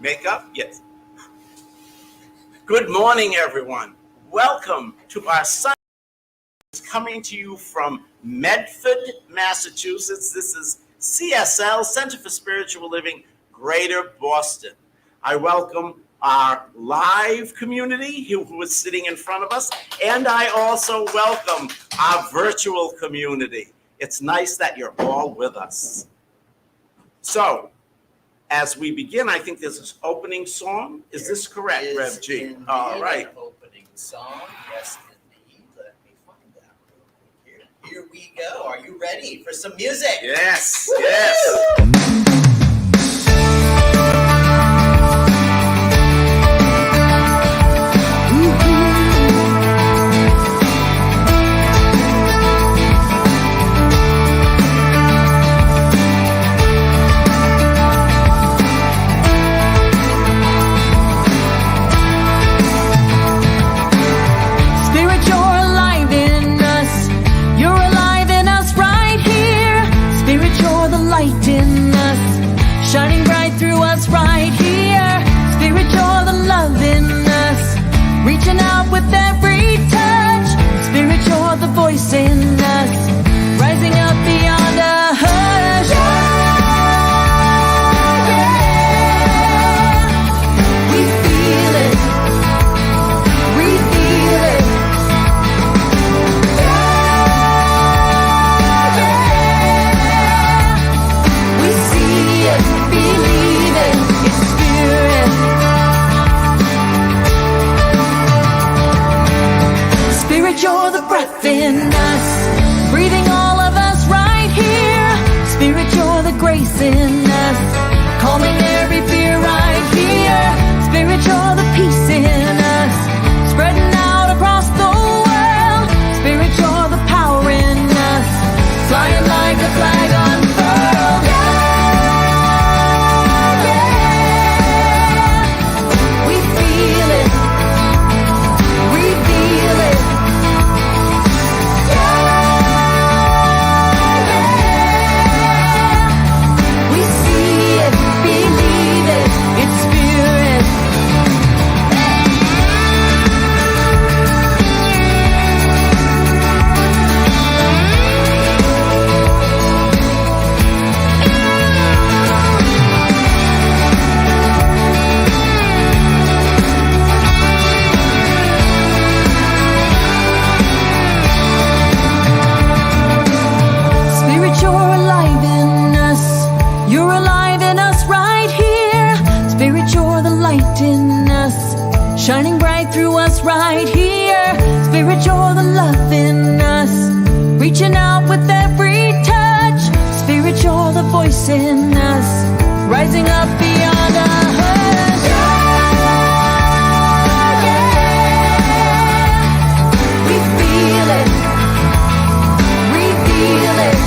Makeup? Yes. Good morning, everyone. Welcome to our Sunday. Coming to you from Medford, Massachusetts. This is CSL, Center for Spiritual Living, Greater Boston. I welcome our live community who is sitting in front of us, and I also welcome our virtual community. It's nice that you're all with us. So, as we begin, I think there's this opening song. Is this correct, Rev G? All right. Opening song, yes, indeed. Let me find that real quick here. Here we go. Are you ready for some music? Yes, Woo-hoo! yes. Shining bright through us right here. Spirit, you're the love in us. Reaching out with every touch. Spirit, you're the voice in us. Rising up beyond a hush. Yeah. We feel it. We feel it. Yeah. We see it. Believe it, it's spirit. Spirit, you're the breath in us, breathing all of us right here. Spirit, you're the grace in us, calming every fear right here. Spirit, you're the peace in us, spreading out across the world. Spirit, you're the power in us, flying like a flag unfurled. Shining bright through us right here. Spirit, you're the love in us. Reaching out with every touch. Spirit, you're the voice in us. Rising up beyond a hush. Yeah. We feel it. We feel it.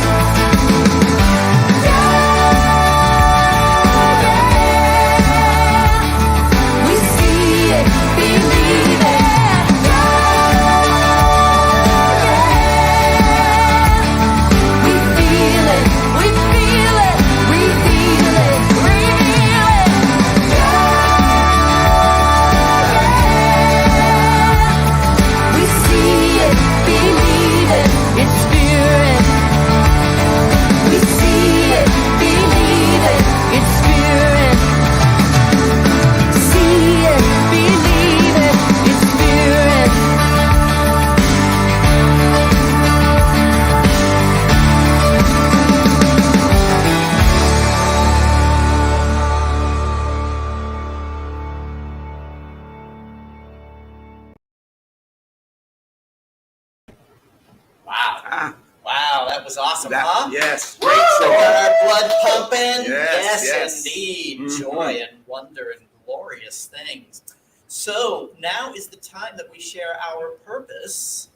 Awesome, huh? Yes. Great. So got our blood pumping. Yes. Indeed. Mm-hmm. Joy and wonder and glorious things. So now is the time that we share our purpose.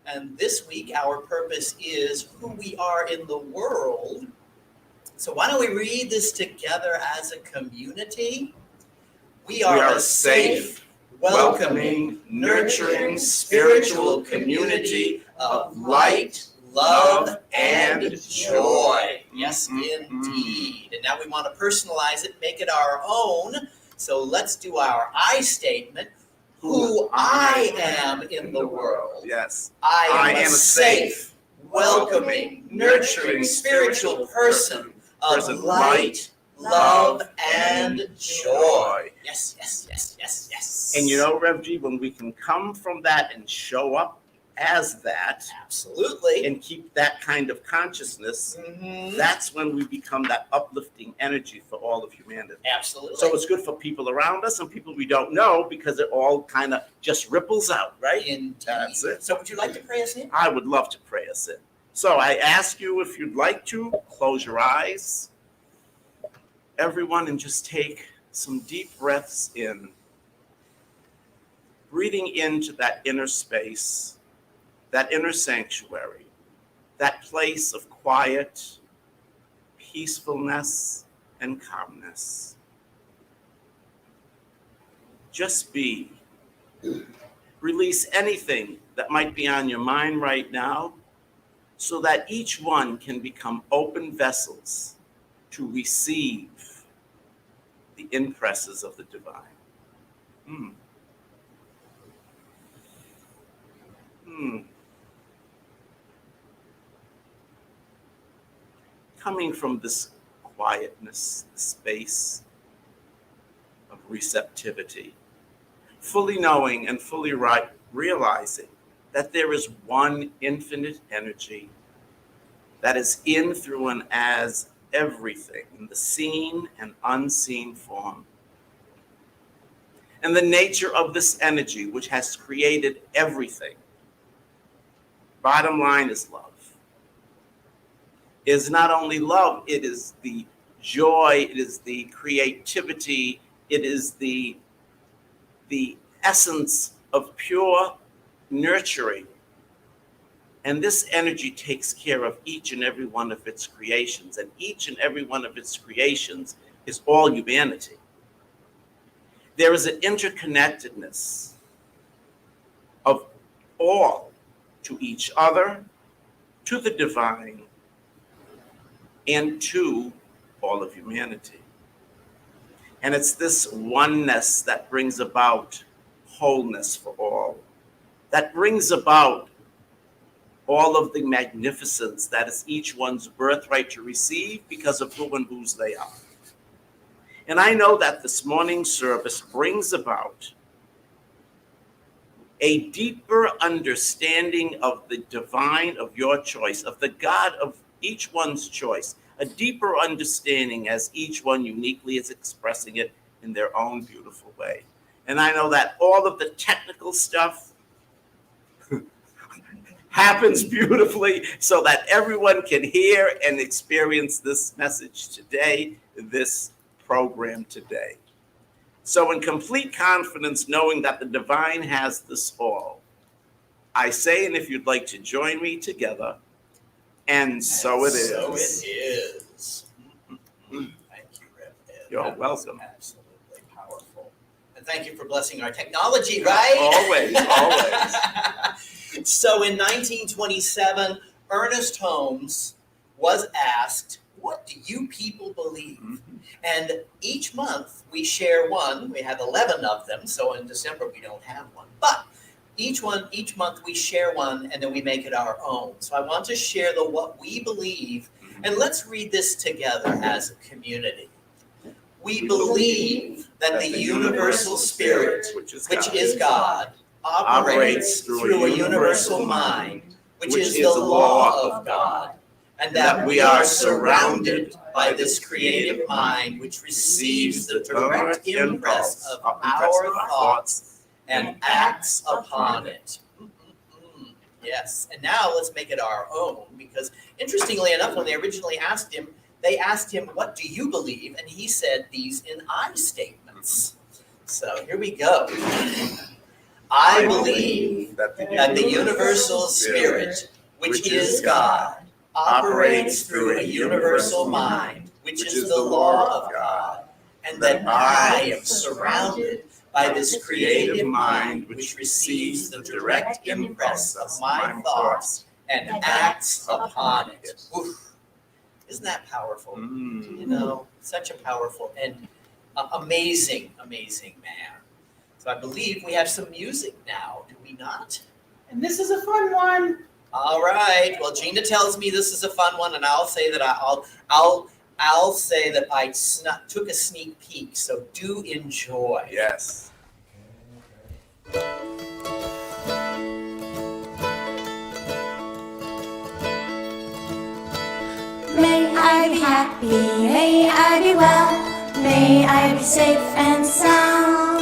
And this week, our purpose is who we are in the world. So why don't we read this together as a community? We are a safe, welcoming, nurturing, spiritual community of light, love, and joy. Yes, indeed. And now we want to personalize it, make it our own. So let's do our I statement. Who I am in the world. Yes. I am a safe, welcoming, nurturing, spiritual person of light, love, and joy. Yes, yes, yes, yes, yes. And you know, Rev G, when we can come from that and show up as that, absolutely, and keep that kind of consciousness, that's when we become that uplifting energy for all of humanity. Absolutely. So it's good for people around us and people we don't know, because it all kind of just ripples out, right? Indeed. That's it. So would you like to pray us in? I would love to pray us in. So I ask you, if you'd like to, close your eyes, everyone, and just take some deep breaths in, breathing into that inner space, that inner sanctuary, that place of quiet, peacefulness, and calmness. Just be. Release anything that might be on your mind right now, so that each one can become open vessels to receive the impresses of the divine. Coming from this quietness, space of receptivity, fully knowing and fully realizing that there is one infinite energy that is in, through, and as everything in the seen and unseen form. And the nature of this energy, which has created everything, bottom line, is love. It is not only love, it is the joy, it is the creativity, it is the essence of pure nurturing. And this energy takes care of each and every one of its creations, and each and every one of its creations is all humanity. There is an interconnectedness of all to each other, to the divine, and to all of humanity. And it's this oneness that brings about wholeness for all, that brings about all of the magnificence that is each one's birthright to receive because of who and whose they are. And I know that this morning's service brings about a deeper understanding of the divine of your choice, of the God of each one's choice, a deeper understanding as each one uniquely is expressing it in their own beautiful way. And I know that all of the technical stuff happens beautifully so that everyone can hear and experience this message today, this program today. So in complete confidence, knowing that the divine has this all, I say, and if you'd like to join me together, and so it is. So it is. Thank you, Rev Ed. You're welcome. Absolutely powerful. And thank you for blessing our technology, right? Always, always. So in 1927, Ernest Holmes was asked, what do you people believe? And each month we share one. We have 11 of them, so in December we don't have one. But each month we share one, and then we make it our own. So I want to share what we believe, and let's read this together as a community. We believe that the universal spirit, which is God, operates through a universal mind, which is the law of God, and that we are surrounded by this creative mind which receives the direct impress of our thoughts and acts upon it. Yes, and now let's make it our own, because interestingly enough, when they originally asked him, they asked him, what do you believe? And he said these in I statements. So here we go. I believe that the universal spirit, which is God, operates through a universal mind, which is the law of God, and that I am surrounded by this creative mind which receives the direct impress of my thoughts and acts upon it. Oof. Isn't that powerful? You know, such a powerful and amazing amazing man. So I believe we have some music now, do we not? And this is a fun one. All right. Well, Gina tells me this is a fun one, and I'll say that I'll say that I took a sneak peek. So do enjoy. Yes. May I be happy, may I be well, may I be safe and sound.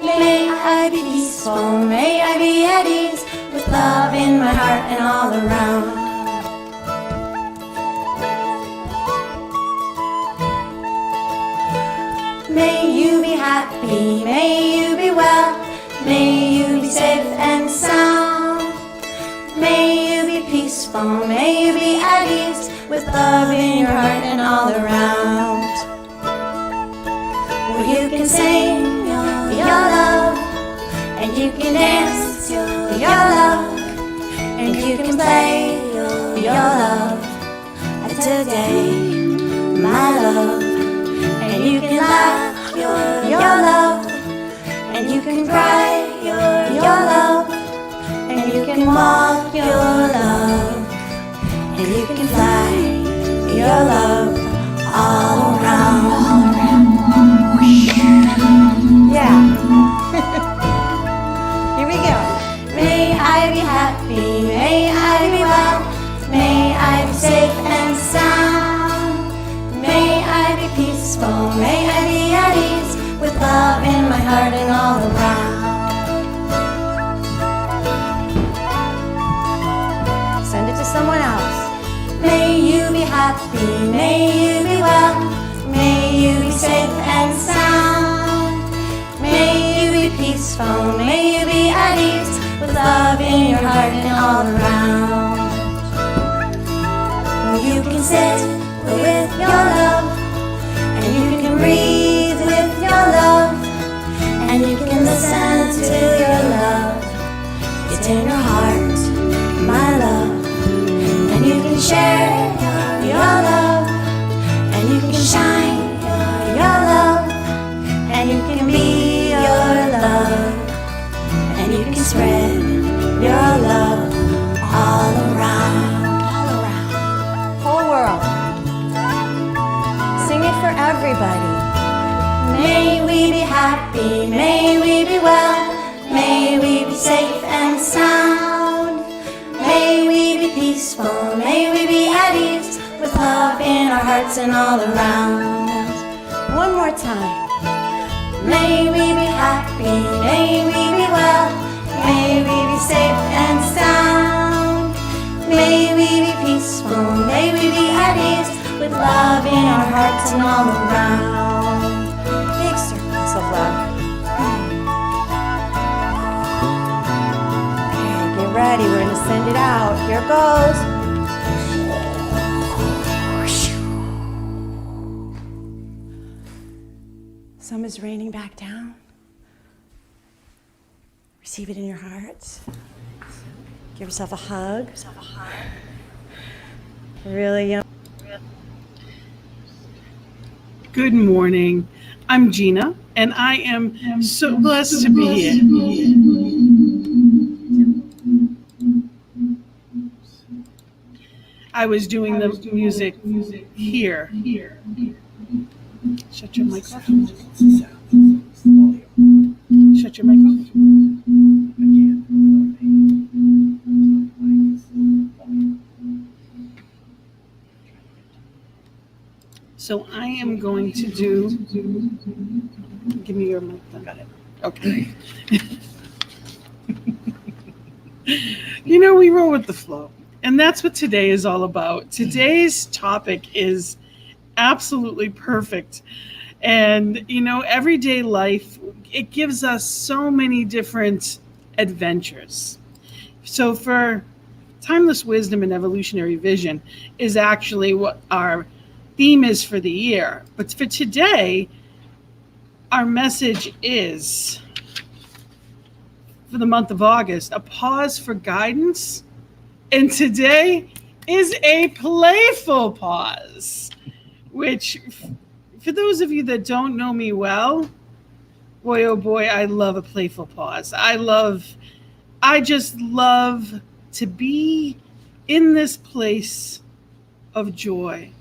May I be peaceful, may I be at ease, with love in my heart and all around. May you be happy, may you be well, may you be safe and sound. May you be peaceful, may you be at ease, with love in your heart and all around. Well, you can sing your love, and you can dance your love, and you can play your love today, my love. And you can laugh your love, and you can cry your love, and you can walk your love, and you can fly your love all around. Yeah. Here we go. May I be happy, may I be well, may I be safe and sound. May I be peaceful, may I be at ease, with love in my heart and all around. Send it to someone else. May you be happy, may you be well, may you be safe and sound. May you be peaceful, may you be at ease, with love in your heart and all around. You can sit with your love, and you can breathe with your love, and you can listen to your love. It's in your heart, my love. And you can share your love, and you can shine your love, and you can be your love, and you can spread your love all around. Whole world. Sing it for everybody. May we be happy, may we be well, may we be safe and sound. May we be peaceful, may we be at ease, with love in our hearts and all around. One more time. May we be happy, may we be well, may we be safe and sound. May we be peaceful, may we be at ease, with love in our hearts and all around. Big circles of love. Okay, get ready, we're gonna send it out. Here goes. Some is raining back down. Receive it in your heart. Give yourself a hug. Really young. Good morning. I'm Gina, and I am so blessed to be here. I was doing the music here. Shut your mic off. Shut your mic off. So I am going to do. Give me your mic. Got it. Okay. You know, we roll with the flow. And that's what today is all about. Today's topic is absolutely perfect. And, you know, everyday life, it gives us so many different adventures. So for Timeless Wisdom and Evolutionary Vision is actually what our theme is for the year. But for today, our message is, for the month of August, a pause for guidance. And today is a playful pause, which, for those of you that don't know me well, Boy, oh boy, I love a playful pause. I just love to be in this place of joy.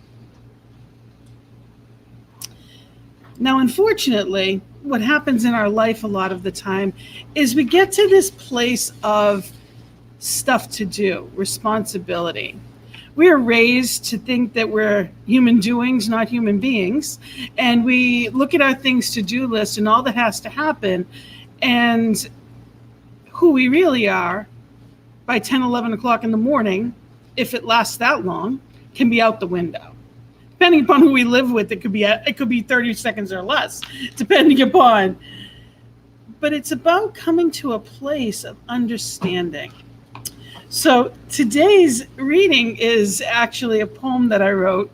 Now, unfortunately, what happens in our life a lot of the time is we get to this place of stuff to do, responsibility. We are raised to think that we're human doings, not human beings. And we look at our things to do list and all that has to happen. And who we really are by 10, 11 o'clock in the morning, if it lasts that long, can be out the window. Depending upon who we live with, it could be 30 seconds or less, depending upon. But it's about coming to a place of understanding. So today's reading is actually a poem that I wrote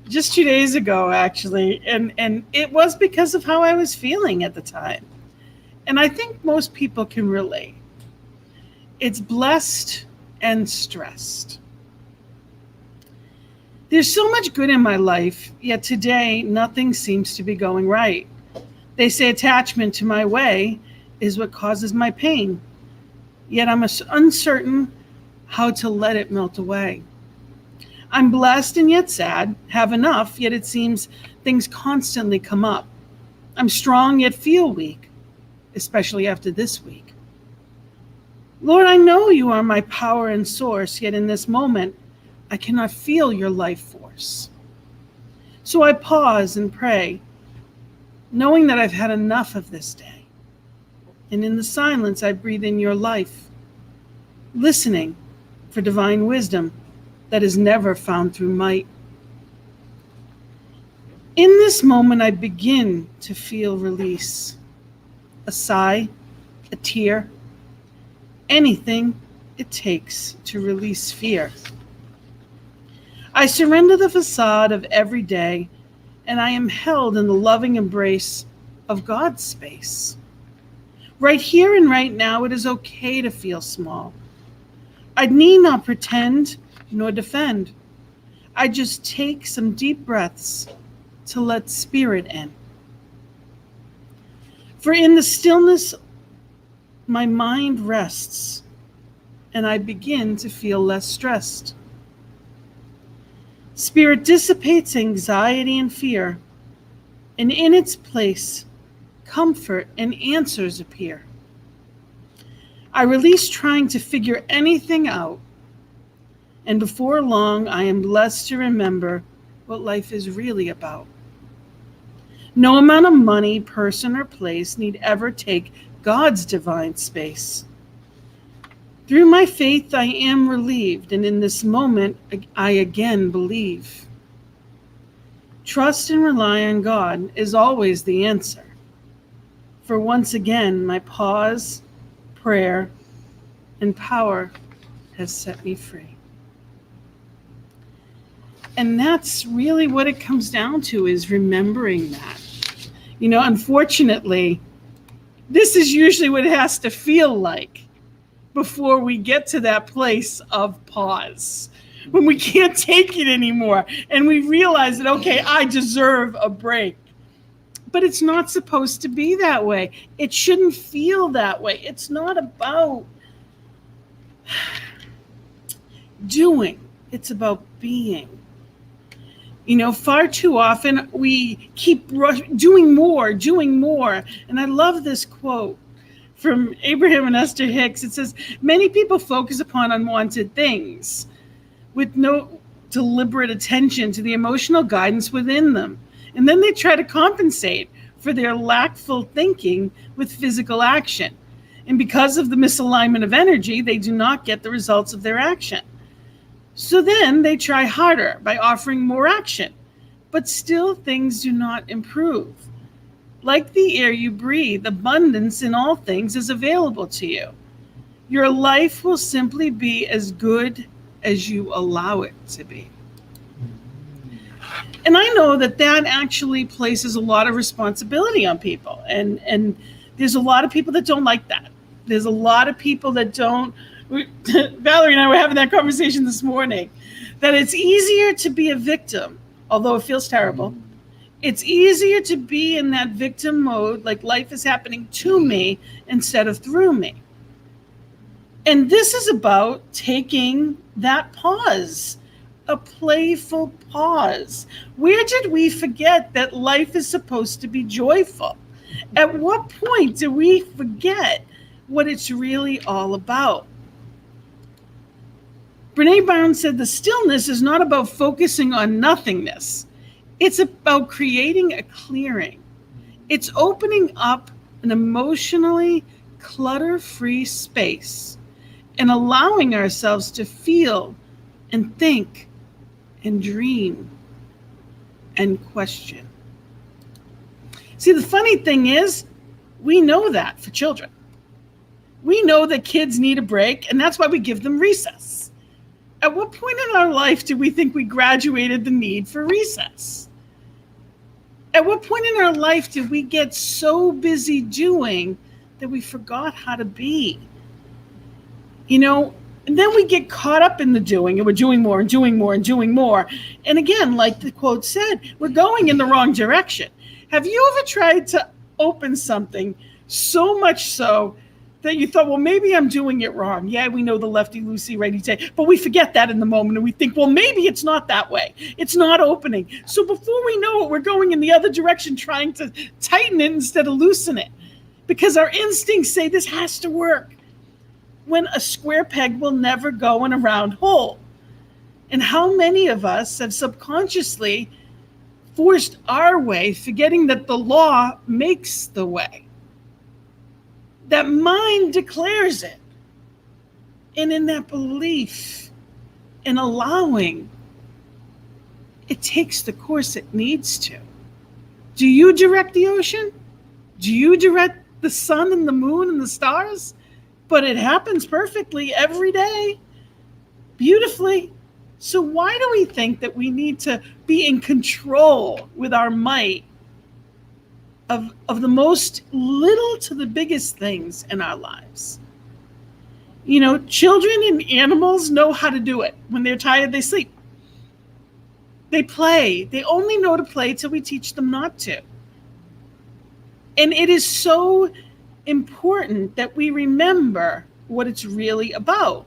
just 2 days ago, actually. And it was because of how I was feeling at the time. And I think most people can relate. It's blessed and stressed. There's so much good in my life, yet today nothing seems to be going right. They say attachment to my way is what causes my pain, yet I'm uncertain how to let it melt away. I'm blessed and yet sad, have enough, yet it seems things constantly come up. I'm strong yet feel weak, especially after this week. Lord, I know you are my power and source, yet in this moment, I cannot feel your life force. So I pause and pray, knowing that I've had enough of this day. And in the silence, I breathe in your life, listening for divine wisdom that is never found through might. In this moment, I begin to feel release. A sigh, a tear, anything it takes to release fear. I surrender the facade of every day, and I am held in the loving embrace of God's space. Right here and right now, it is okay to feel small. I need not pretend nor defend. I just take some deep breaths to let spirit in. For in the stillness, my mind rests, and I begin to feel less stressed. Spirit dissipates anxiety and fear, and in its place, comfort and answers appear. I release trying to figure anything out, and before long, I am blessed to remember what life is really about. No amount of money, person, or place need ever take God's divine space. Through my faith, I am relieved, and in this moment, I again believe. Trust and rely on God is always the answer. For once again, my pause, prayer, and power has set me free. And that's really what it comes down to, is remembering that. You know, unfortunately, this is usually what it has to feel like before we get to that place of pause, when we can't take it anymore and we realize that, okay, I deserve a break. But it's not supposed to be that way. It shouldn't feel that way. It's not about doing, it's about being. You know, far too often we keep doing more. And I love this quote from Abraham and Esther Hicks. It says, many people focus upon unwanted things with no deliberate attention to the emotional guidance within them. And then they try to compensate for their lackful thinking with physical action. And because of the misalignment of energy, they do not get the results of their action. So then they try harder by offering more action, but still things do not improve. Like the air you breathe, abundance in all things is available to you. Your life will simply be as good as you allow it to be. And I know that actually places a lot of responsibility on people. And there's a lot of people that don't like that. There's a lot of people that don't. Valerie and I were having that conversation this morning, that it's easier to be a victim, although it feels terrible. It's easier to be in that victim mode, like life is happening to me instead of through me. And this is about taking that pause, a playful pause. Where did we forget that life is supposed to be joyful? At what point do we forget what it's really all about? Brene Brown said the stillness is not about focusing on nothingness. It's about creating a clearing. It's opening up an emotionally clutter-free space and allowing ourselves to feel and think and dream and question. See, the funny thing is, we know that for children. We know that kids need a break, and that's why we give them recess. At what point in our life do we think we graduated the need for recess? At what point in our life did we get so busy doing that we forgot how to be? And then we get caught up in the doing, and we're doing more and doing more and doing more. And again, like the quote said, we're going in the wrong direction. Have you ever tried to open something so much so that you thought, well, maybe I'm doing it wrong? Yeah, we know the lefty loosey, righty tighty, but we forget that in the moment, and we think, well, maybe it's not that way. It's not opening. So before we know it, we're going in the other direction, trying to tighten it instead of loosen it, because our instincts say this has to work, when a square peg will never go in a round hole. And how many of us have subconsciously forced our way, forgetting that the law makes the way, that mind declares it. And in that belief and allowing, it takes the course it needs to. Do you direct the ocean? Do you direct the sun and the moon and the stars? But it happens perfectly every day, beautifully. So why do we think that we need to be in control with our might of the most little to the biggest things in our lives? Children and animals know how to do it. When they're tired, they sleep. They play. They only know to play till we teach them not to. And it is so important that we remember what it's really about.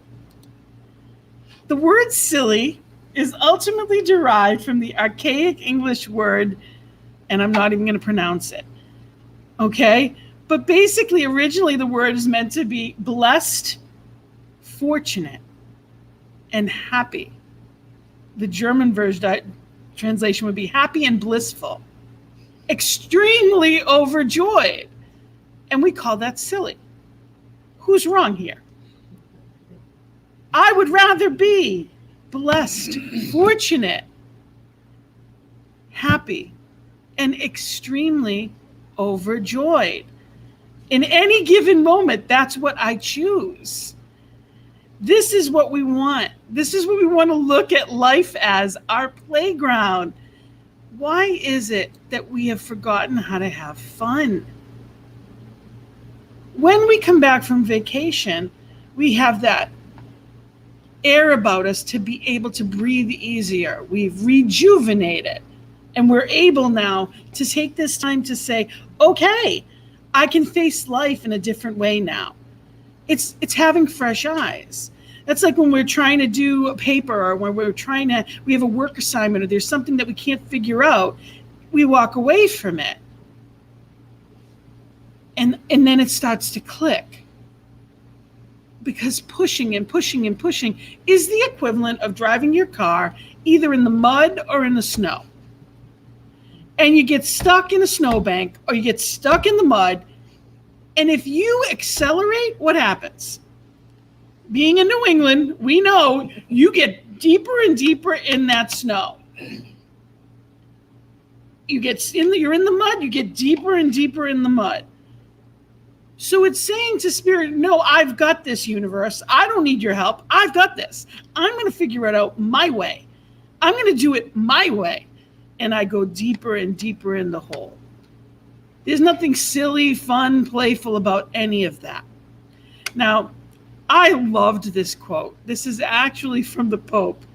The word silly is ultimately derived from the archaic English word, and I'm not even going to pronounce it, okay? But basically, originally, the word is meant to be blessed, fortunate, and happy. The German version translation would be happy and blissful, extremely overjoyed. And we call that silly. Who's wrong here? I would rather be blessed, fortunate, happy, and extremely overjoyed. In any given moment, that's what I choose. This is what we want. This is what we want to look at life as, our playground. Why is it that we have forgotten how to have fun? When we come back from vacation, we have that air about us to be able to breathe easier. We've rejuvenated, and we're able now to take this time to say, okay, I can face life in a different way now. It's having fresh eyes. That's like when we're trying to do a paper, or when we have a work assignment, or there's something that we can't figure out, we walk away from it. And then it starts to click, because pushing and pushing and pushing is the equivalent of driving your car either in the mud or in the snow. And you get stuck in a snowbank, or you get stuck in the mud. And if you accelerate, what happens? Being in New England, we know you get deeper and deeper in that snow. You're in the mud, you get deeper and deeper in the mud. So it's saying to spirit, no, I've got this, universe. I don't need your help. I've got this. I'm going to figure it out my way. I'm going to do it my way. And I go deeper and deeper in the hole. There's nothing silly, fun, playful about any of that. Now, I loved this quote. This is actually from the Pope.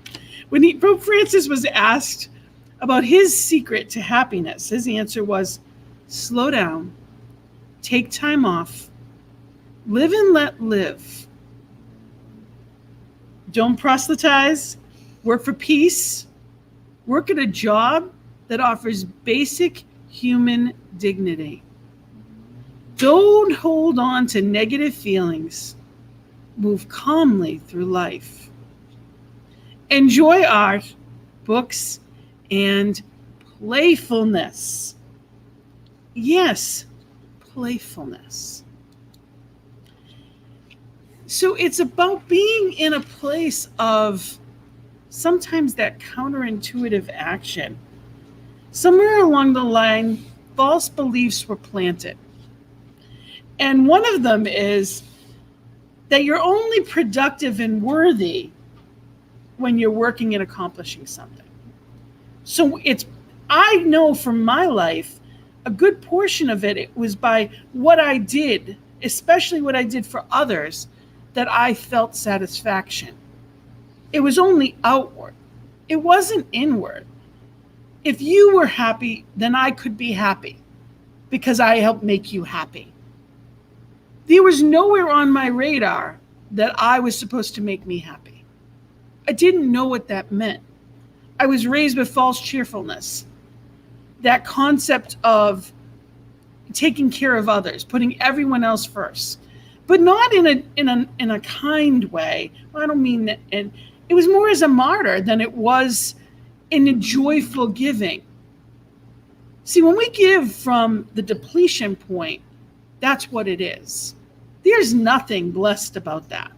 When Pope Francis was asked about his secret to happiness. His answer was slow down, take time off, live and let live. Don't proselytize, work for peace, work at a job that offers basic human dignity. Don't hold on to negative feelings. Move calmly through life. Enjoy art, books, and playfulness. Yes, playfulness. So it's about being in a place of sometimes that counterintuitive action. Somewhere along the line, false beliefs were planted. And one of them is that you're only productive and worthy when you're working and accomplishing something. So I know from my life, a good portion of it was by what I did, especially what I did for others, that I felt satisfaction. It was only outward. It wasn't inward. If you were happy, then I could be happy because I helped make you happy. There was nowhere on my radar that I was supposed to make me happy. I didn't know what that meant. I was raised with false cheerfulness. That concept of taking care of others, putting everyone else first, but not in a kind way. Well, I don't mean that. And it was more as a martyr than it was in a joyful giving. See, when we give from the depletion point, that's what it is. There's nothing blessed about that.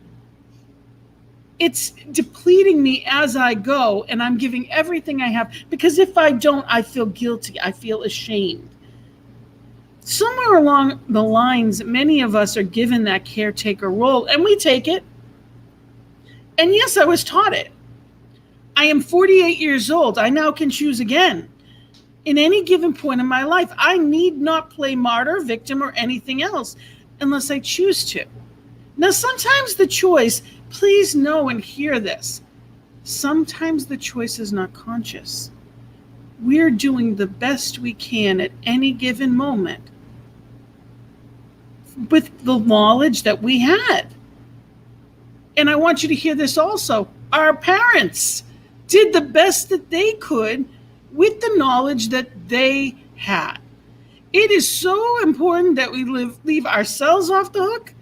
It's depleting me as I go, and I'm giving everything I have, because if I don't, I feel guilty. I feel ashamed. Somewhere along the lines, many of us are given that caretaker role, and we take it. And yes, I was taught it. I am 48 years old. I now can choose again. In any given point in my life, I need not play martyr, victim, or anything else unless I choose to. Now, sometimes the choice, please know and hear this, sometimes the choice is not conscious. We're doing the best we can at any given moment with the knowledge that we had. And I want you to hear this also. Our parents did the best that they could with the knowledge that they had. It is so important that we leave ourselves off the hook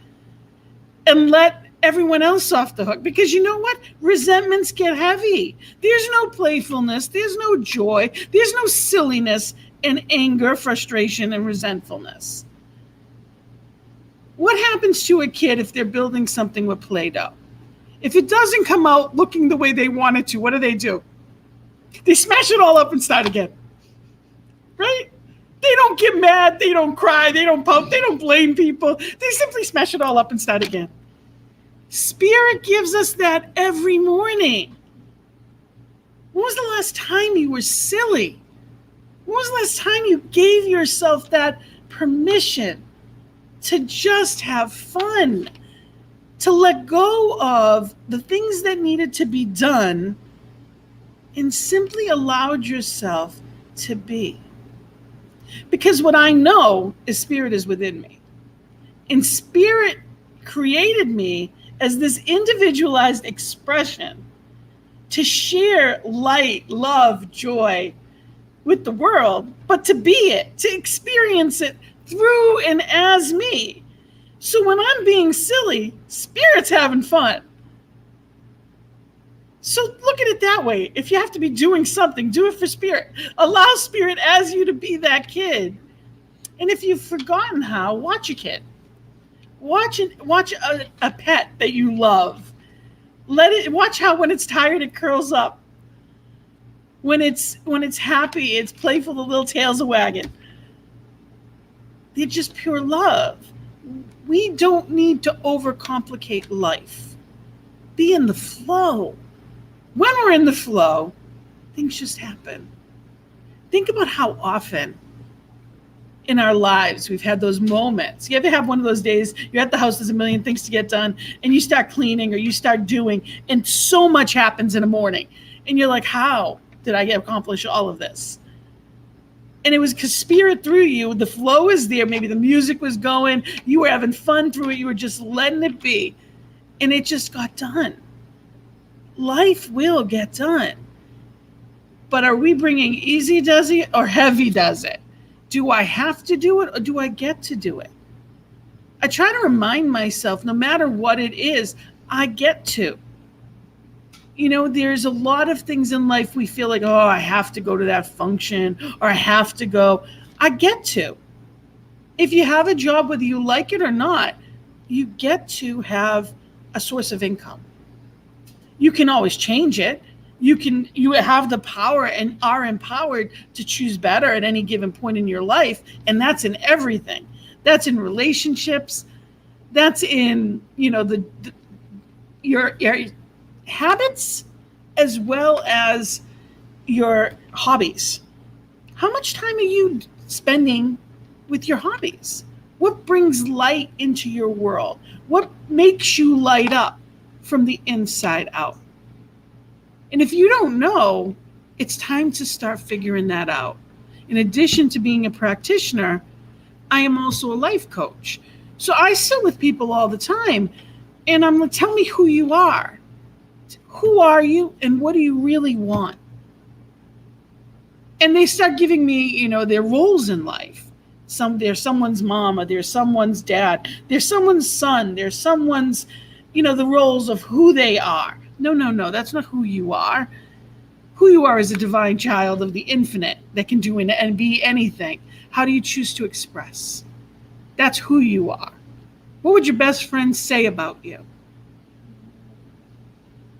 and let everyone else off the hook, because you know what? Resentments get heavy. There's no playfulness. There's no joy. There's no silliness and anger, frustration, and resentfulness. What happens to a kid if they're building something with Play-Doh? If it doesn't come out looking the way they want it to, what do? They smash it all up and start again. Right? They don't get mad. They don't cry. They don't pout. They don't blame people. They simply smash it all up and start again. Spirit gives us that every morning. When was the last time you were silly? When was the last time you gave yourself that permission to just have fun, to let go of the things that needed to be done and simply allowed yourself to be? Because what I know is Spirit is within me. And Spirit created me as this individualized expression to share light, love, joy with the world, but to be it, to experience it through and as me. So when I'm being silly, Spirit's having fun. So look at it that way. If you have to be doing something, do it for Spirit. Allow Spirit as you to be that kid. And if you've forgotten how, watch a kid. Watch a pet that you love. Watch how when it's tired, it curls up. When it's happy, it's playful, the little tail's a wagging. They're just pure love. We don't need to overcomplicate life. Be in the flow. When we're in the flow, things just happen. Think about how often in our lives we've had those moments. You ever have one of those days, you're at the house, there's a million things to get done, and you start cleaning or you start doing, and so much happens in the morning. And you're like, how? did I accomplish all of this? And it was because spirit through you, the flow is there. Maybe the music was going. You were having fun through it. You were just letting it be. And it just got done. Life will get done. But are we bringing easy does it or heavy does it? Do I have to do it or do I get to do it? I try to remind myself, no matter what it is, I get to. You know, there's a lot of things in life we feel like, oh, I have to go to that function or I have to go. I get to. If you have a job, whether you like it or not, you get to have a source of income. You can always change it. You have the power and are empowered to choose better at any given point in your life. And that's in everything. That's in relationships. That's in, you know, your habits as well as your hobbies. How much time are you spending with your hobbies? What brings light into your world? What makes you light up from the inside out? And if you don't know, it's time to start figuring that out. In addition to being a practitioner, I am also a life coach. So I sit with people all the time and I'm like, tell me who you are. Who are you and what do you really want? And they start giving me, you know, their roles in life. They're someone's mama, they're someone's dad, they're someone's son, they're someone's, you know, the roles of who they are. No, that's not who you are. Who you are is a divine child of the infinite that can do and be anything. How do you choose to express? That's who you are. What would your best friend say about you?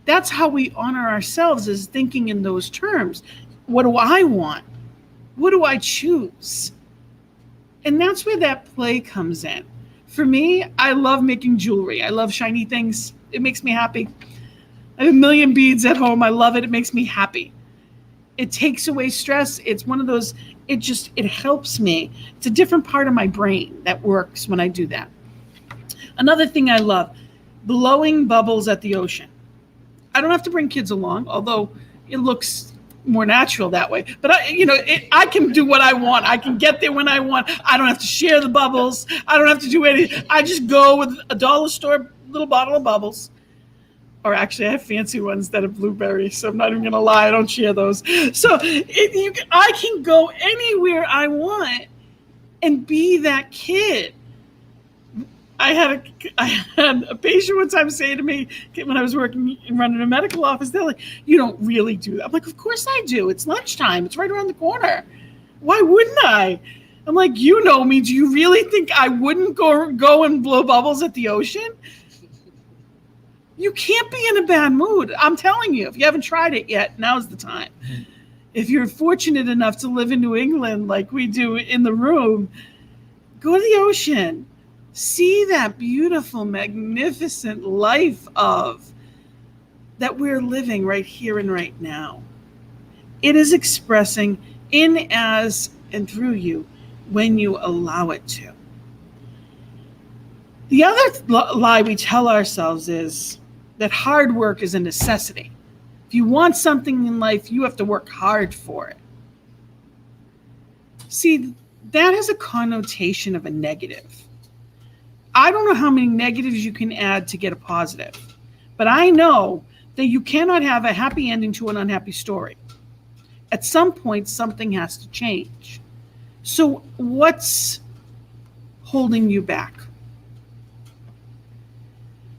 That's how we honor ourselves, is thinking in those terms. What do I want? What do I choose? And that's where that play comes in. For me, I love making jewelry. I love shiny things. It makes me happy. I have a million beads at home. I love it. It makes me happy. It takes away stress. It's one of those, it helps me. It's a different part of my brain that works when I do that. Another thing I love, blowing bubbles at the ocean. I don't have to bring kids along, although it looks more natural that way. But I can do what I want. I can get there when I want. I don't have to share the bubbles. I don't have to do anything. I just go with a dollar store little bottle of bubbles. Or actually, I have fancy ones that are blueberry, so I'm not even going to lie. I don't share those. So I can go anywhere I want and be that kid. I had a patient one time say to me when I was working and running a medical office, they're like, you don't really do that. I'm like, of course I do. It's lunchtime. It's right around the corner. Why wouldn't I? I'm like, you know me. Do you really think I wouldn't go and blow bubbles at the ocean? You can't be in a bad mood. I'm telling you, if you haven't tried it yet, now's the time. If you're fortunate enough to live in New England like we do in the room, go to the ocean. See that beautiful, magnificent life that we're living right here and right now. It is expressing in, as, and through you when you allow it to. The other lie we tell ourselves is that hard work is a necessity. If you want something in life, you have to work hard for it. See, that has a connotation of a negative. I don't know how many negatives you can add to get a positive, but I know that you cannot have a happy ending to an unhappy story. At some point, something has to change. So what's holding you back?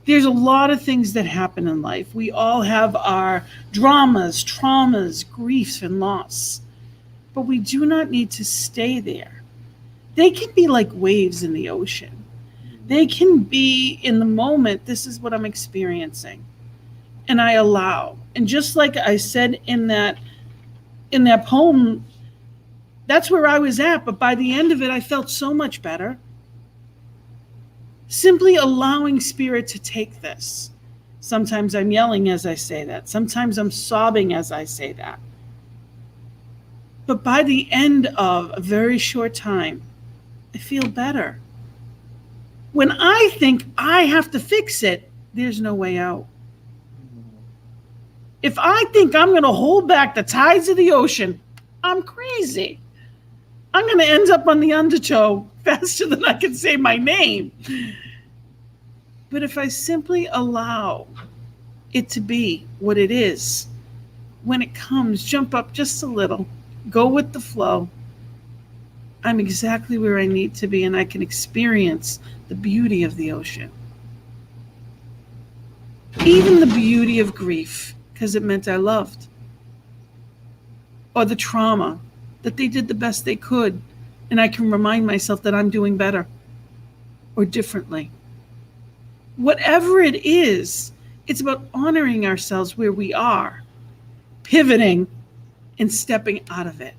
There's a lot of things that happen in life. We all have our dramas, traumas, griefs, and loss, but we do not need to stay there. They can be like waves in the ocean. They can be in the moment, this is what I'm experiencing. And I allow. And just like I said in that poem, that's where I was at. But by the end of it, I felt so much better. Simply allowing spirit to take this. Sometimes I'm yelling as I say that. Sometimes I'm sobbing as I say that. But by the end of a very short time, I feel better. When I think I have to fix it, there's no way out. If I think I'm going to hold back the tides of the ocean, I'm crazy. I'm going to end up on the undertow faster than I can say my name. But if I simply allow it to be what it is, when it comes, jump up just a little, go with the flow, I'm exactly where I need to be, and I can experience the beauty of the ocean. Even the beauty of grief, because it meant I loved. Or the trauma, that they did the best they could, and I can remind myself that I'm doing better or differently. Whatever it is, it's about honoring ourselves where we are, pivoting and stepping out of it.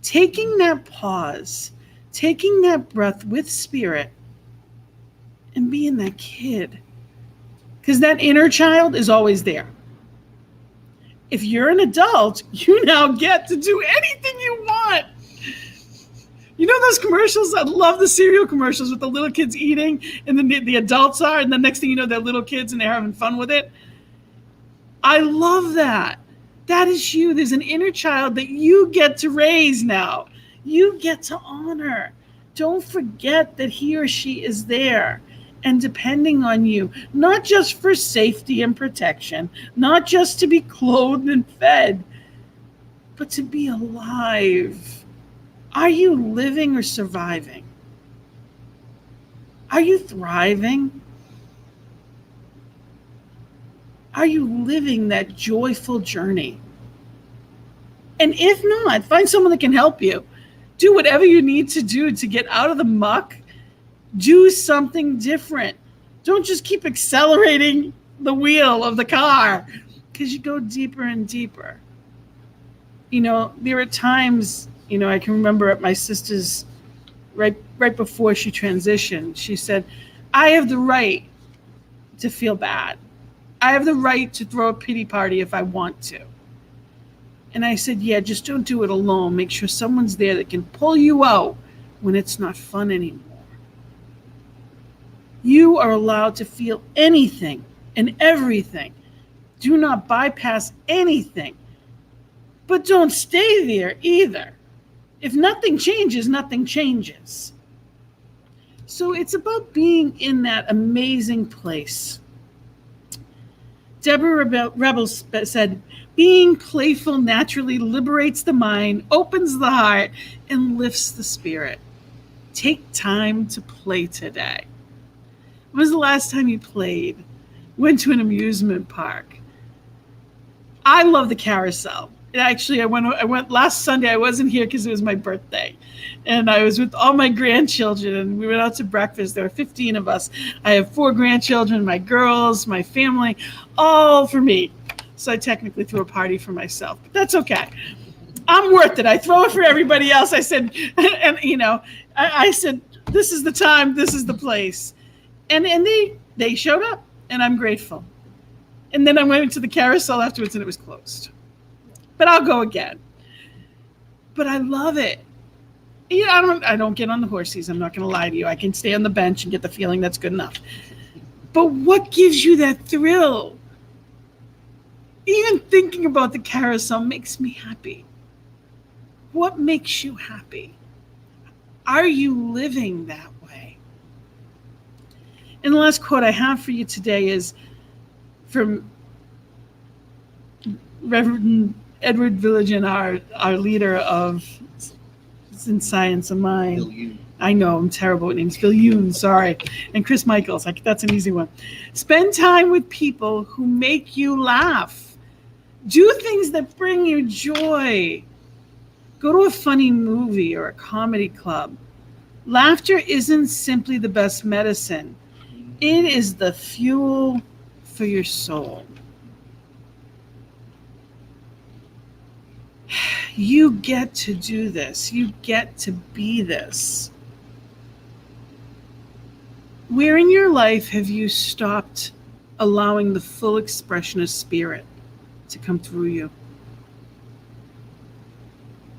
Taking that pause, taking that breath with spirit, and being that kid. Because that inner child is always there. If you're an adult, you now get to do anything you want. You know those commercials? I love the cereal commercials with the little kids eating, and then the adults are, and the next thing you know, they're little kids and they're having fun with it. I love that. That is you. There's an inner child that you get to raise now. You get to honor. Don't forget that he or she is there and depending on you, not just for safety and protection, not just to be clothed and fed, but to be alive. Are you living or surviving? Are you thriving? Are you living that joyful journey? And if not, find someone that can help you. Do whatever you need to do to get out of the muck. Do something different. Don't just keep accelerating the wheel of the car, because you go deeper and deeper. You know, there are times, you know, I can remember at my sister's, right before she transitioned, she said, I have the right to feel bad. I have the right to throw a pity party if I want to. And I said, yeah, just don't do it alone. Make sure someone's there that can pull you out when it's not fun anymore. You are allowed to feel anything and everything. Do not bypass anything. But don't stay there either. If nothing changes, nothing changes. So it's about being in that amazing place. Deborah Rebel said, being playful naturally liberates the mind, opens the heart, and lifts the spirit. Take time to play today. When was the last time you played? Went to an amusement park? I love the carousel. Actually, I went last Sunday. I wasn't here because it was my birthday. And I was with all my grandchildren, and we went out to breakfast. There were 15 of us. I have 4 grandchildren, my girls, my family, all for me. So I technically threw a party for myself, but that's okay. I'm worth it. I throw it for everybody else. I said, and you know, I said, this is the time, this is the place. And they showed up, and I'm grateful. And then I went to the carousel afterwards, and it was closed. But I'll go again. But I love it. You know, I don't get on the horses. I'm not going to lie to you. I can stay on the bench and get the feeling that's good enough. But what gives you that thrill? Even thinking about the carousel makes me happy. What makes you happy? Are you living that way? And the last quote I have for you today is from Reverend Edward Villagen, our leader of in Science of Mind. I know, I'm terrible with names. Phil Yoon, sorry. And Chris Michaels, that's an easy one. Spend time with people who make you laugh. Do things that bring you joy. Go to a funny movie or a comedy club. Laughter isn't simply the best medicine. It is the fuel for your soul. You get to do this. You get to be this. Where in your life have you stopped allowing the full expression of spirit to come through you?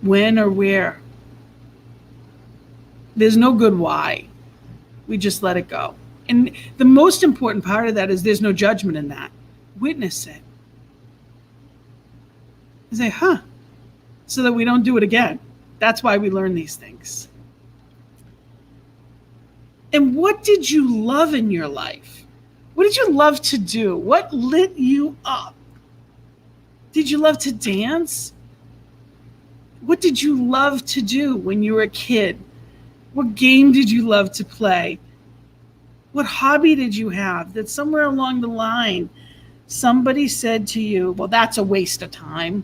When or where? There's no good why. We just let it go. And the most important part of that is there's no judgment in that. Witness it. I say, so that we don't do it again. That's why we learn these things. And what did you love in your life? What did you love to do? What lit you up? Did you love to dance? What did you love to do when you were a kid? What game did you love to play? What hobby did you have that somewhere along the line somebody said to you, well, that's a waste of time.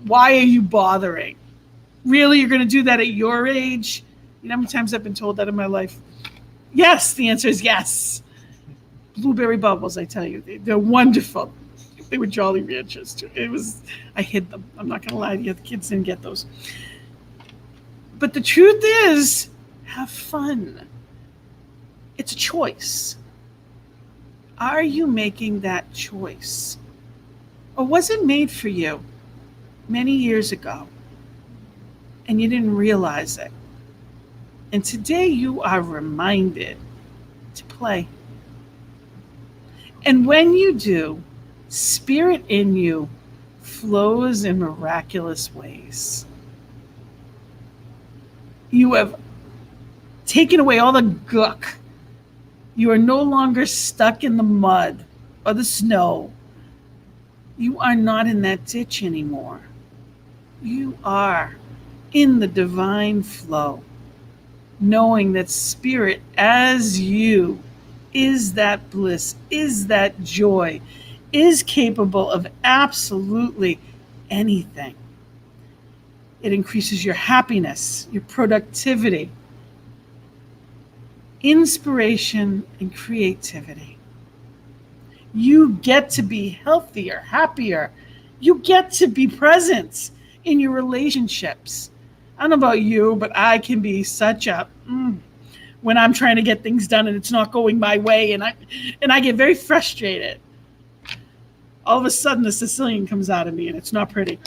Why are you bothering? Really, you're going to do that at your age? You know how many times I've been told that in my life? Yes, the answer is yes. Blueberry bubbles, I tell you, they're wonderful. They were Jolly Ranchers too. I hid them. I'm not going to lie to you. The kids didn't get those. But the truth is, have fun. It's a choice. Are you making that choice? Or was it made for you many years ago and you didn't realize it? And today you are reminded to play. And when you do, spirit in you flows in miraculous ways. You have taken away all the gook. You are no longer stuck in the mud or the snow. You are not in that ditch anymore. You are in the divine flow, knowing that spirit as you is that bliss, is that joy, is capable of absolutely anything. It increases your happiness, your productivity, inspiration, and creativity. You get to be healthier, happier. You get to be present in your relationships. I don't know about you, but I can be such a when I'm trying to get things done and it's not going my way, and I get very frustrated. All of a sudden, the Sicilian comes out of me, and it's not pretty.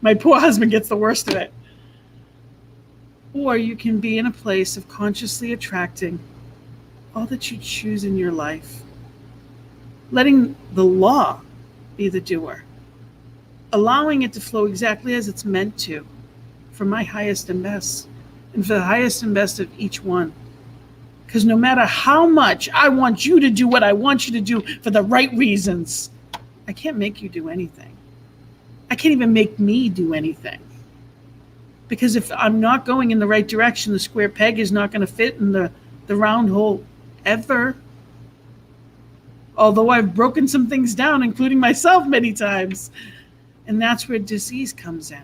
My poor husband gets the worst of it. Or you can be in a place of consciously attracting all that you choose in your life, letting the law be the doer, allowing it to flow exactly as it's meant to, for my highest and best, and for the highest and best of each one. Because no matter how much I want you to do what I want you to do for the right reasons, I can't make you do anything. I can't even make me do anything. Because if I'm not going in the right direction, the square peg is not going to fit in the round hole ever. Although I've broken some things down, including myself many times. And that's where disease comes in.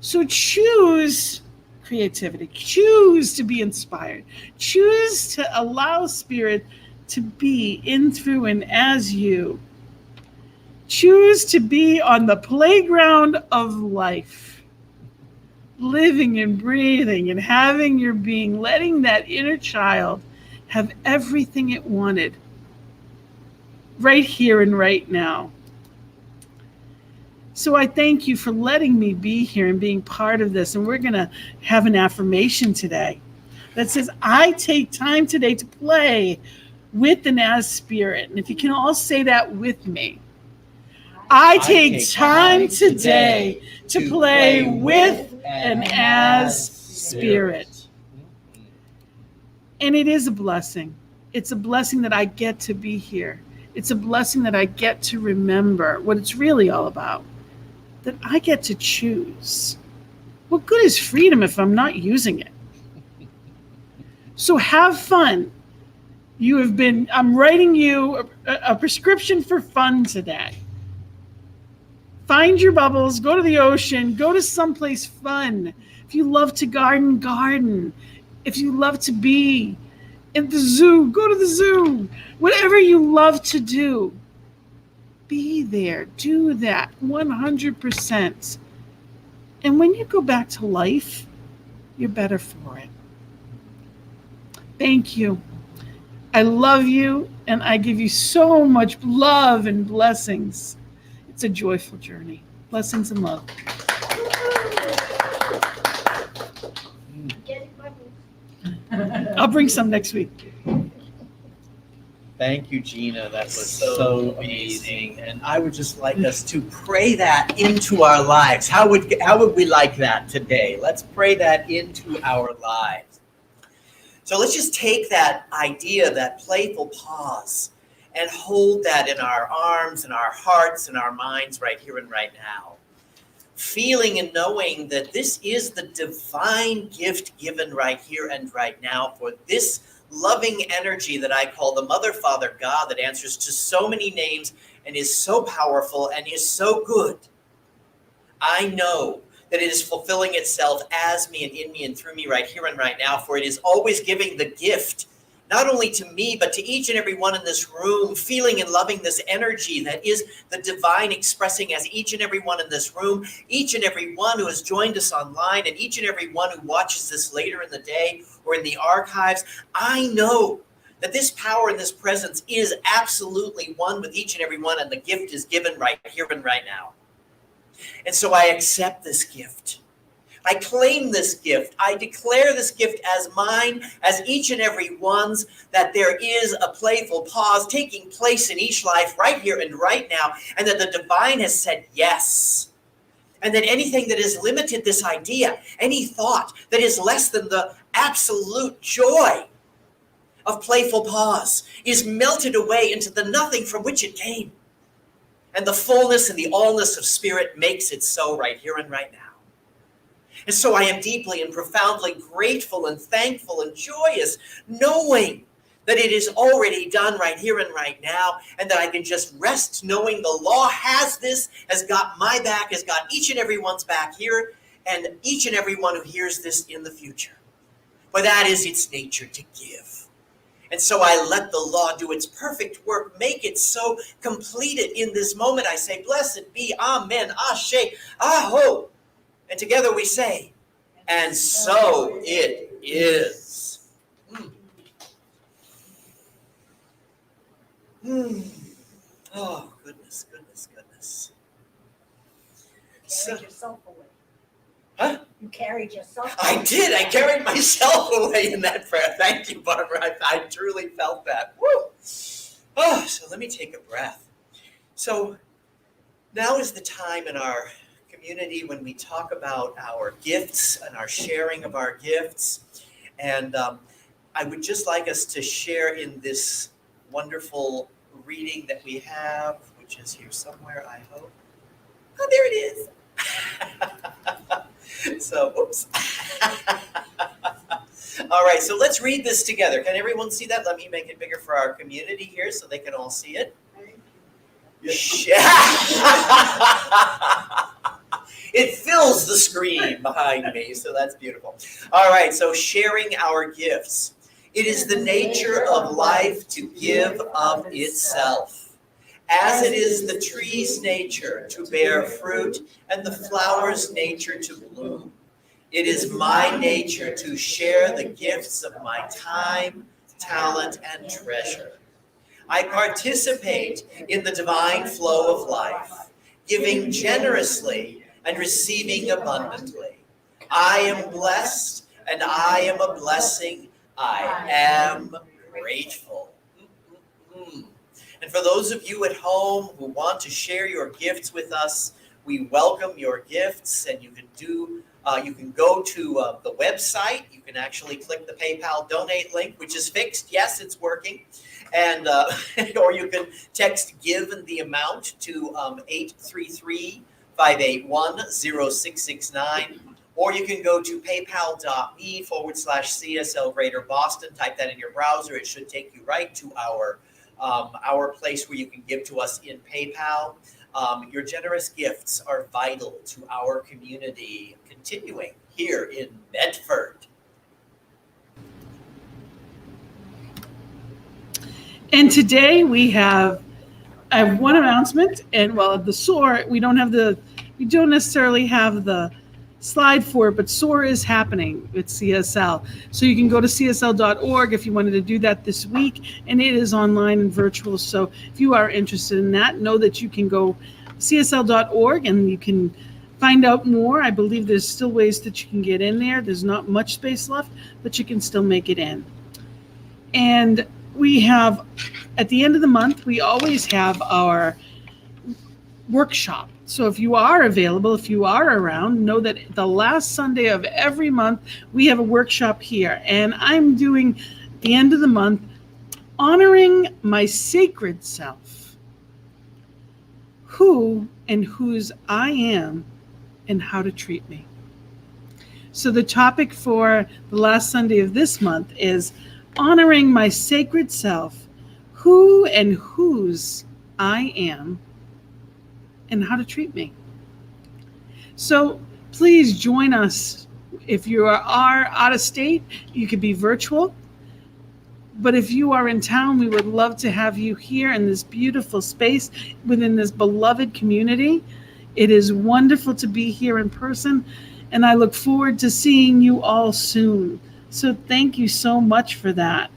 So choose creativity. Choose to be inspired. Choose to allow spirit to be in, through, and as you. Choose to be on the playground of life, living and breathing and having your being, letting that inner child have everything it wanted right here and right now. So I thank you for letting me be here and being part of this. And we're going to have an affirmation today that says, I take time today to play with and as spirit. And if you can all say that with me. I take time today to play with and as spirit. And it is a blessing. It's a blessing that I get to be here. It's a blessing that I get to remember what it's really all about. That I get to choose. What good is freedom if I'm not using it? So have fun. I'm writing you a prescription for fun today. Find your bubbles, go to the ocean, go to someplace fun. If you love to garden. If you love to be in the zoo, go to the zoo. Whatever you love to do, be there, do that 100%. And when you go back to life, you're better for it. Thank you. I love you, and I give you so much love and blessings. It's a joyful journey. Blessings and love. I'll bring some next week. Thank you, Gina. That was so amazing. And I would just like us to pray that into our lives. How would we like that today? Let's pray that into our lives. So let's just take that idea, that playful pause, and hold that in our arms and our hearts and our minds right here and right now. Feeling and knowing that this is the divine gift given right here and right now for this loving energy that I call the Mother, Father, God, that answers to so many names and is so powerful and is so good. I know that it is fulfilling itself as me and in me and through me right here and right now, for it is always giving the gift, not only to me, but to each and every one in this room, feeling and loving this energy that is the divine expressing as each and every one in this room, each and every one who has joined us online, and each and every one who watches this later in the day or in the archives. I know that this power and this presence is absolutely one with each and every one, and the gift is given right here and right now. And so I accept this gift. I claim this gift. I declare this gift as mine, as each and every one's, that there is a playful pause taking place in each life right here and right now, and that the divine has said yes. And that anything that has limited this idea, any thought that is less than the absolute joy of playful pause, is melted away into the nothing from which it came. And the fullness and the allness of spirit makes it so right here and right now. And so I am deeply and profoundly grateful and thankful and joyous, knowing that it is already done right here and right now, and that I can just rest knowing the law has this, has got my back, has got each and everyone's back here, and each and everyone who hears this in the future. For that is its nature, to give. And so I let the law do its perfect work, make it so, complete it in this moment. I say, blessed be, amen, ashe, aho. And together we say, and so it is. Oh, goodness. You carried yourself away. Huh? You carried yourself I did. I carried myself away in that prayer. Thank you, Barbara. I truly felt that. Woo! Oh, so let me take a breath. So now is the time in our community when we talk about our gifts and our sharing of our gifts. And I would just like us to share in this wonderful reading that we have, which is here somewhere, I hope. Oh, there it is. So, oops. All right, so let's read this together. Can everyone see that? Let me make it bigger for our community here so they can all see it. It fills the screen behind me, so that's beautiful. All right, so sharing our gifts. It is the nature of life to give of itself. As it is the tree's nature to bear fruit and the flower's nature to bloom, it is my nature to share the gifts of my time, talent, and treasure. I participate in the divine flow of life, giving generously and receiving abundantly. I am blessed and I am a blessing. I am grateful. And for those of you at home who want to share your gifts with us, we welcome your gifts, and you can go to the website. You can actually click the PayPal donate link, which is fixed. Yes, it's working. And or you can text give and the amount to 833-581-0669. Or you can go to paypal.me/CSL Greater Boston. Type that in your browser. It should take you right to our place where you can give to us in PayPal. Your generous gifts are vital to our community continuing here in Medford. And today I have one announcement, and the SOAR, we don't necessarily have the slide for it, but SOAR is happening with CSL. So you can go to csl.org if you wanted to do that this week, and it is online and virtual. So if you are interested in that, know that you can go csl.org and you can find out more. I believe there's still ways that you can get in there. There's not much space left, but you can still make it in. And we have, at the end of the month, we always have our workshop. So if you are available, if you are around, know that the last Sunday of every month, we have a workshop here. And I'm doing, at the end of the month, honoring my sacred self, who and whose I am, and how to treat me. So the topic for the last Sunday of this month is honoring my sacred self, who and whose I am, and how to treat me. So please join us. If you are out of state, you could be virtual. But if you are in town, we would love to have you here in this beautiful space within this beloved community. It is wonderful to be here in person, and I look forward to seeing you all soon. So thank you so much for that.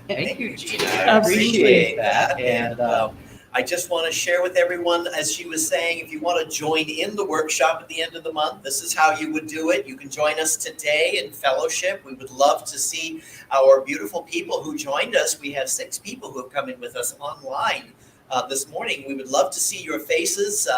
Thank you, Gina. I Absolutely. appreciate that. And I just want to share with everyone, as she was saying, if you want to join in the workshop at the end of the month, this is how you would do it. You can join us today in fellowship. We would love to see our beautiful people who joined us. We have 6 people who have come in with us online this morning. We would love to see your faces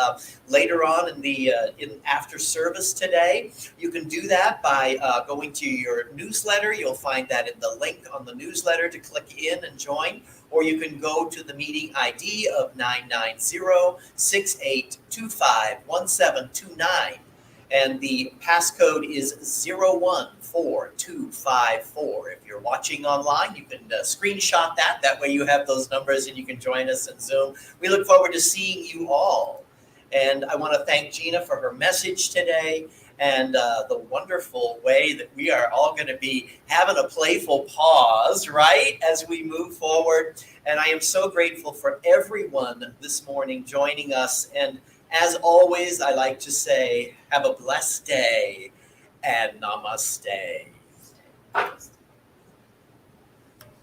later on in after service today. You can do that by going to your newsletter. You'll find that in the link on the newsletter to click in and join. Or you can go to the meeting ID of 990-6825-1729. And the passcode is 014254. If you're watching online, you can screenshot that. That way you have those numbers and you can join us in Zoom. We look forward to seeing you all. And I want to thank Gina for her message today and the wonderful way that we are all going to be having a playful pause, right, as we move forward. And I am so grateful for everyone this morning joining us. And as always, I like to say, have a blessed day and namaste.